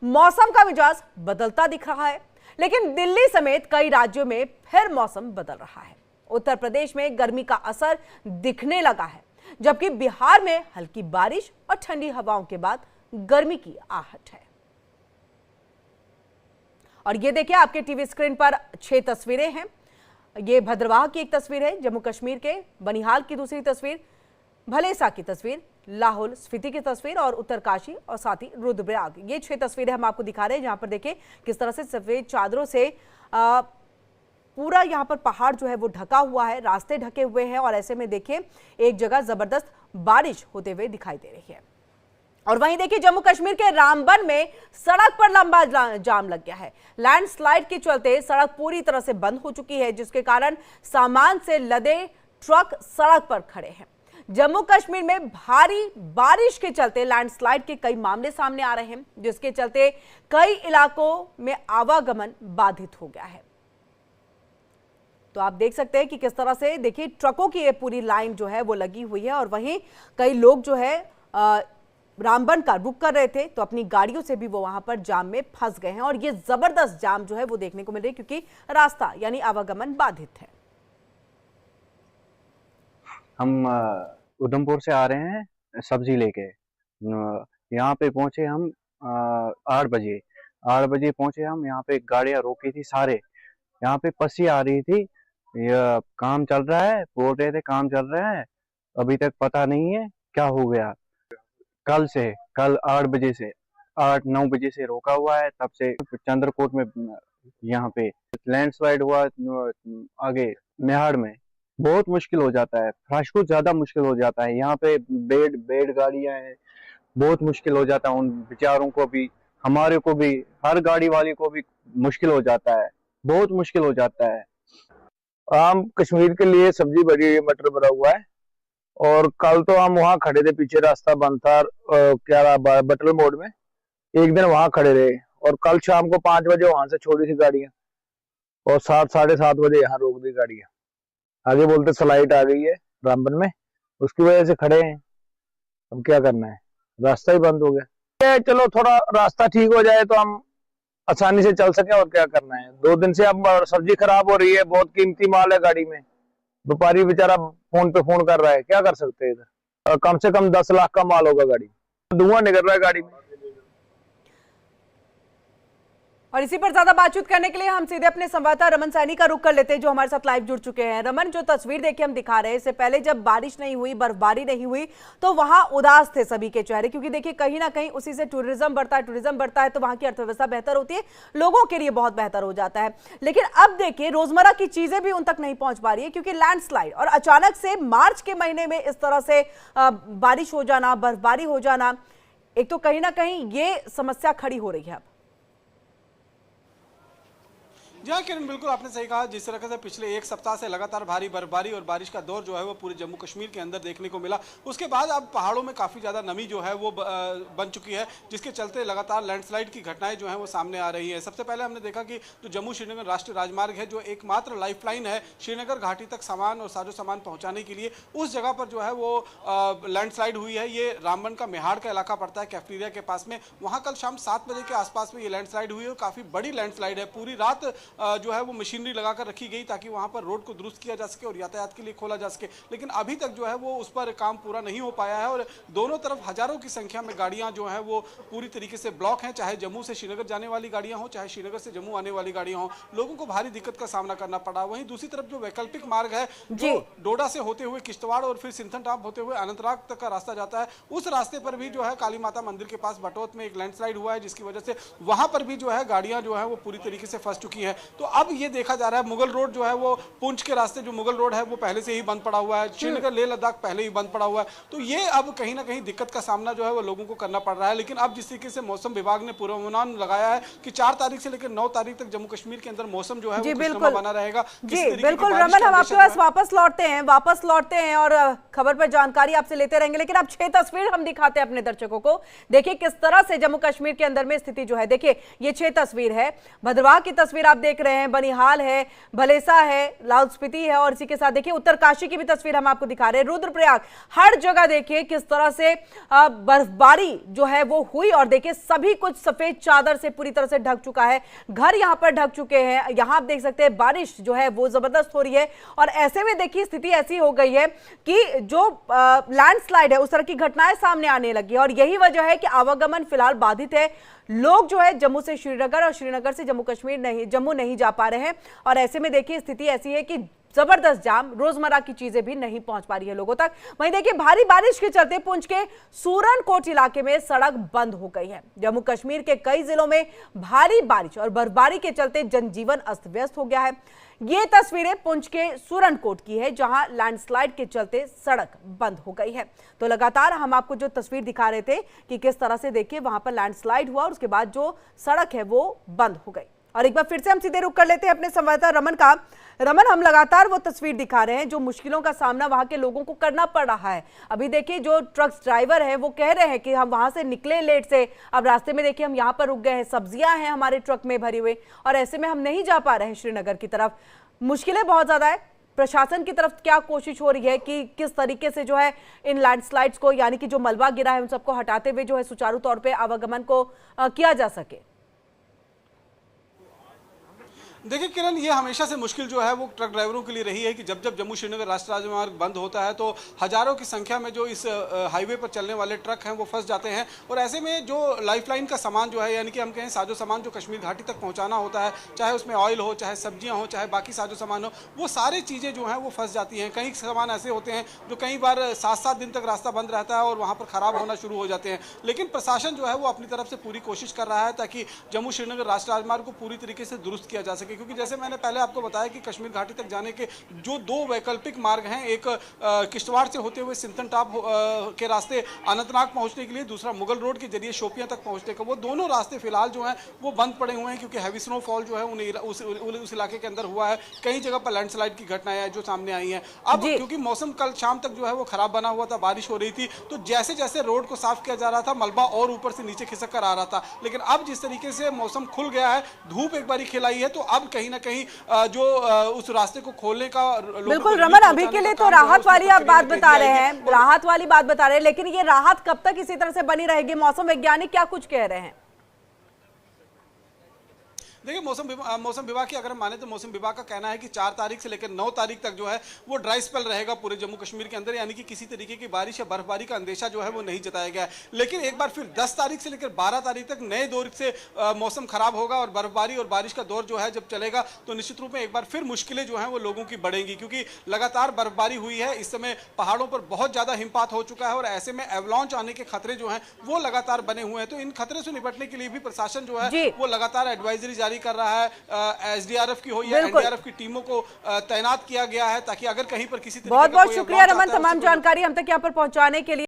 मौसम का मिजाज बदलता दिख रहा है, लेकिन दिल्ली समेत कई राज्यों में फिर मौसम बदल रहा है। उत्तर प्रदेश में गर्मी का असर दिखने लगा है, जबकि बिहार में हल्की बारिश और ठंडी हवाओं के बाद गर्मी की आहट है। और ये देखिए, आपके टीवी स्क्रीन पर 6 तस्वीरें हैं। ये भद्रवाह की एक तस्वीर है, जम्मू कश्मीर के बनिहाल की दूसरी तस्वीर, भलेसा की तस्वीर, लाहौल स्पीति की तस्वीर और उत्तरकाशी और साथ ही रुद्रप्रयाग। ये 6 तस्वीरें हम आपको दिखा रहे हैं, जहां पर देखिए किस तरह से सफेद चादरों से पूरा यहां पर पहाड़ जो है वो ढका हुआ है, रास्ते ढके हुए हैं और ऐसे में देखिए एक जगह जबरदस्त बारिश होते हुए दिखाई दे रही है। और वहीं देखिए जम्मू कश्मीर के रामबन में सड़क पर लंबा जाम लग गया है। लैंडस्लाइड के चलते सड़क पूरी तरह से बंद हो चुकी है, जिसके कारण सामान से लदे ट्रक सड़क पर खड़े हैं। जम्मू कश्मीर में भारी बारिश के चलते लैंडस्लाइड के कई मामले सामने आ रहे हैं, जिसके चलते कई इलाकों में आवागमन बाधित हो गया है। तो आप देख सकते हैं कि किस तरह से देखिए ट्रकों की ये पूरी लाइन जो है वो लगी हुई है और वहीं कई लोग जो है रामबन का रुक कर रहे थे, तो अपनी गाड़ियों से भी वो वहां पर जाम में फंस गए हैं और ये जबरदस्त जाम जो है वो देखने को मिल रही है, क्योंकि रास्ता यानी आवागमन बाधित है। हम उधमपुर से आ रहे हैं सब्जी लेके। यहाँ पे पहुंचे हम 8 बजे पहुंचे हम। यहाँ पे गाड़ियां रोकी थी सारे, यहाँ पे पसी आ रही थी। ये काम चल रहा है, बोल रहे थे काम चल रहा है, अभी तक पता नहीं है क्या हो गया। कल 8 बजे से 8-9 बजे से रोका हुआ है, तब से चंद्रकोट में यहाँ पे लैंडस्लाइड हुआ। आगे मेहाड़ में बहुत मुश्किल हो जाता है, फ्लश को ज्यादा मुश्किल हो जाता है। यहाँ पे बेड गाड़ियां हैं, बहुत मुश्किल हो जाता है उन बेचारों को भी, हमारे को भी, हर गाड़ी वाले को भी मुश्किल हो जाता है, बहुत मुश्किल हो जाता है। हम कश्मीर के लिए सब्जी भरी हुई, मटर भरा हुआ है और कल तो हम वहाँ खड़े थे, पीछे रास्ता बंद था क्या बटल मोड़ में, एक दिन वहां खड़े रहे और कल शाम को 5 बजे वहां से छोड़ी थी गाड़ियां और 7-7:30 बजे यहाँ रोक दी गाड़ियां। आगे बोलते स्लाइड आ गई है रामबन में, उसकी वजह से खड़े हैं। अब क्या करना है, रास्ता ही बंद हो गया। चलो थोड़ा रास्ता ठीक हो जाए तो हम आसानी से चल सके, और क्या करना है। 2 दिन से अब सब्जी खराब हो रही है, बहुत कीमती माल है गाड़ी में, व्यापारी बेचारा फोन पे फोन कर रहा है, क्या कर सकते हैं इधर। कम से कम 10 लाख का माल होगा गाड़ी, धुआं निकल रहा है गाड़ी में। और इसी पर ज्यादा बातचीत करने के लिए हम सीधे अपने संवाददाता रमन सैनी का रुख कर लेते हैं, जो हमारे साथ लाइव जुड़ चुके हैं। रमन, जो तस्वीर देखिए हम दिखा रहे हैं, इससे पहले जब बारिश नहीं हुई, बर्फबारी नहीं हुई, तो वहां उदास थे सभी के चेहरे, क्योंकि देखिए कहीं ना कहीं उसी से टूरिज्म बढ़ता है तो वहां की अर्थव्यवस्था बेहतर होती है, लोगों के लिए बहुत बेहतर हो जाता है। लेकिन अब देखिए रोजमर्रा की चीजें भी उन तक नहीं पहुंच पा रही है, क्योंकि लैंडस्लाइड और अचानक से मार्च के महीने में इस तरह से बारिश हो जाना, बर्फबारी हो जाना, एक तो कहीं ना कहीं ये समस्या खड़ी हो रही है। अब जी हाँ किरण, बिल्कुल आपने सही कहा। जिस तरह से पिछले 1 सप्ताह से लगातार भारी बर्फबारी और बारिश का दौर जो है वो पूरे जम्मू कश्मीर के अंदर देखने को मिला, उसके बाद अब पहाड़ों में काफ़ी ज़्यादा नमी जो है वो बन चुकी है, जिसके चलते लगातार लैंडस्लाइड की घटनाएं जो हैं वो सामने आ रही हैं। सबसे पहले हमने देखा कि जो जम्मू श्रीनगर राष्ट्रीय राजमार्ग है, जो एकमात्र लाइफलाइन है श्रीनगर घाटी तक सामान और साजो सामान पहुँचाने के लिए, उस जगह पर जो है वो लैंडस्लाइड हुई है। ये रामबन का मेहाड़ का इलाका पड़ता है, कैफेटेरिया के पास में। वहाँ कल शाम 7 बजे के आसपास में ये लैंडस्लाइड हुई और काफ़ी बड़ी लैंडस्लाइड है। पूरी रात जो है वो मशीनरी लगाकर रखी गई ताकि वहां पर रोड को दुरुस्त किया जा सके और यातायात के लिए खोला जा सके, लेकिन अभी तक जो है वो उस पर काम पूरा नहीं हो पाया है और दोनों तरफ हजारों की संख्या में गाड़ियां जो है वो पूरी तरीके से ब्लॉक हैं। चाहे जम्मू से श्रीनगर जाने वाली गाड़ियां हो, चाहे श्रीनगर से जम्मू आने वाली गाड़ियां हो, लोगों को भारी दिक्कत का सामना करना पड़ा। वहीं दूसरी तरफ जो वैकल्पिक मार्ग है, जो डोडा से होते हुए किश्तवाड़ और फिर सिंथनटॉप होते हुए अनंतनाग तक का रास्ता जाता है, उस रास्ते पर भी जो है काली माता मंदिर के पास बटोत में एक लैंडस्लाइड हुआ है, जिसकी वजह से वहां पर भी जो है गाड़ियां जो है वो पूरी तरीके से फंस चुकी है। तो अब ये देखा जा रहा है, मुगल रोड जो है वो पुंछ के रास्ते, जो मुगल रोड है वो पहले से ही बंद पड़ा हुआ है, श्रीनगर लेह लद्दाख पहले ही बंद पड़ा हुआ है। तो ये अब कहीं ना कहीं दिक्कत का सामना जो है वो लोगों को करना पड़ रहा है। लेकिन अब जिस तरीके से मौसम विभाग ने पूर्वानुमान लगाया है कि 4 तारीख से लेकर 9 तारीख तक जम्मू कश्मीर के अंदर मौसम जो है वो खुशनुमा बना रहेगा। जी बिल्कुल रमन, हम आपके पास वापस लौटते हैं और खबर पर जानकारी आपसे लेते रहेंगे। लेकिन अब 6 तस्वीर हम दिखाते हैं अपने दर्शकों को, देखिए किस तरह से जम्मू कश्मीर के अंदर में स्थिति जो है। देखिए ये 6 तस्वीर है, भद्रवाह की तस्वीर आप देख देख रहे हैं, बनिहाल है, भलेसा है, लाहौल स्पीति है और इसी के साथ देखिए उत्तरकाशी की भी तस्वीर हम आपको दिखा रहे हैं, रुद्रप्रयाग, हर जगह देखिए किस तरह से बर्फबारी जो है वो हुई और देखिए सभी कुछ सफेद चादर से पूरी तरह से ढक चुका है, घर यहां पर ढक चुके हैं। यहां आप देख सकते हैं बारिश जो है वो जबरदस्त हो रही है और ऐसे में देखिए स्थिति ऐसी हो गई है कि जो लैंडस्लाइड है उस तरह की घटनाएं सामने आने लगी और यही वजह है कि आवागमन फिलहाल बाधित है। लोग जो है जम्मू से श्रीनगर और श्रीनगर से जम्मू नहीं जा पा रहे हैं और ऐसे में देखिए स्थिति ऐसी है कि जबरदस्त जाम, रोजमर्रा की चीजें भी नहीं पहुंच पा रही है लोगों तक। वहीं देखिए भारी बारिश के चलते पुंछ के सूरनकोट इलाके में सड़क बंद हो गई है। जम्मू कश्मीर के कई जिलों में भारी बारिश और बर्फबारी के चलते जनजीवन अस्त व्यस्त हो गया है। ये तस्वीरें पुंछ के सूरनकोट की है जहां लैंडस्लाइड के चलते सड़क बंद हो गई है। तो लगातार हम आपको जो तस्वीर दिखा रहे थे कि किस तरह से देखिए वहां पर लैंडस्लाइड हुआ और उसके बाद जो सड़क है वो बंद हो गई। और एक बार फिर से हम सीधे रुक कर लेते हैं अपने संवाददाता रमन का। रमन, हम लगातार वो तस्वीर दिखा रहे हैं जो मुश्किलों का सामना वहां के लोगों को करना पड़ रहा है। अभी देखिए जो ट्रक ड्राइवर है वो कह रहे हैं कि हम वहां से निकले लेट से, अब रास्ते में देखिए हम यहाँ पर रुक गए हैं, सब्जियां हैं हमारे ट्रक में भरी हुई और ऐसे में हम नहीं जा पा रहे हैं श्रीनगर की तरफ। मुश्किलें बहुत ज्यादा है। प्रशासन की तरफ क्या कोशिश हो रही है कि किस तरीके से जो है इन लैंडस्लाइड्स को, यानी कि जो मलबा गिरा है उन सबको हटाते हुए जो है सुचारू तौर पर आवागमन को किया जा सके? देखिए किरण, ये हमेशा से मुश्किल जो है वो ट्रक ड्राइवरों के लिए रही है कि जब जब जम्मू श्रीनगर राष्ट्रीय राजमार्ग बंद होता है तो हजारों की संख्या में जो इस हाईवे पर चलने वाले ट्रक हैं वो फंस जाते हैं और ऐसे में जो लाइफलाइन का सामान जो है, यानी कि हम कहें साजो सामान जो कश्मीर घाटी तक पहुंचाना होता है, चाहे उसमें ऑयल हो, चाहे सब्जियां हो, चाहे बाकी साजो सामान हो, वो सारी चीज़ें जो हैं वो फंस जाती हैं। कई सामान ऐसे होते हैं जो कई बार 7-7 दिन तक रास्ता बंद रहता है और वहाँ पर ख़राब होना शुरू हो जाते हैं। लेकिन प्रशासन जो है वो अपनी तरफ से पूरी कोशिश कर रहा है ताकि जम्मू श्रीनगर राष्ट्रीय राजमार्ग को पूरी तरीके से दुरुस्त किया जा सके, क्योंकि जैसे मैंने पहले आपको बताया कि कश्मीर घाटी तक जाने के जो 2 वैकल्पिक मार्ग हैं, एक किश्तवाड़ से होते हुए सिंथन टॉप के रास्ते अनंतनाग पहुंचने के लिए, दूसरा मुगल रोड के जरिए शोपियां तक पहुंचने का, वो दोनों रास्ते फिलहाल जो हैं वो बंद पड़े हुए हैं क्योंकि हैवी स्नोफॉल जो है उस इलाके के अंदर हुआ है। कई जगह पर लैंडस्लाइड की घटनाएं जो सामने आई हैं। अब क्योंकि मौसम कल शाम तक जो है वो खराब बना हुआ था, बारिश हो रही थी, तो जैसे जैसे रोड को साफ किया जा रहा था मलबा और ऊपर से नीचे खिसक कर आ रहा था। लेकिन अब जिस तरीके से मौसम खुल गया है, धूप एक बारी खिलाई है, तो अब कहीं ना कहीं जो उस रास्ते को खोलने का बिल्कुल रमन, अभी के लिए तो राहत वाली आप बात बता रहे हैं, राहत वाली बात बता रहे हैं, लेकिन ये राहत कब तक इसी तरह से बनी रहेगी? मौसम वैज्ञानिक क्या कुछ कह रहे हैं? देखिए मौसम विभाग की अगर हम माने तो मौसम विभाग का कहना है कि 4 तारीख से लेकर 9 तारीख तक जो है वो ड्राई स्पेल रहेगा पूरे जम्मू कश्मीर के अंदर, यानी कि किसी तरीके की बारिश या बर्फबारी का अंदेशा जो है वो नहीं जताया गया है। लेकिन एक बार फिर 10 तारीख से लेकर 12 तारीख तक नए दौर से मौसम खराब होगा और बर्फबारी और बारिश का दौर जो है जब चलेगा तो निश्चित रूप में एक बार फिर मुश्किलें जो है वो लोगों की बढ़ेंगी, क्योंकि लगातार बर्फबारी हुई है। इस समय पहाड़ों पर बहुत ज्यादा हिमपात हो चुका है और ऐसे में एवलॉन्च आने के खतरे जो है वो लगातार बने हुए हैं। तो इन खतरे से निपटने के लिए भी प्रशासन जो है वो लगातार एडवाइजरी जारी कर रहा है। एसडीआरएफ की हो या एनडीआरएफ की टीमों को तैनात किया गया है ताकि अगर कहीं पर किसी तरीके का बहुत बहुत शुक्रिया रमन, तमाम जानकारी हम तक यहाँ पर पहुंचाने के लिए।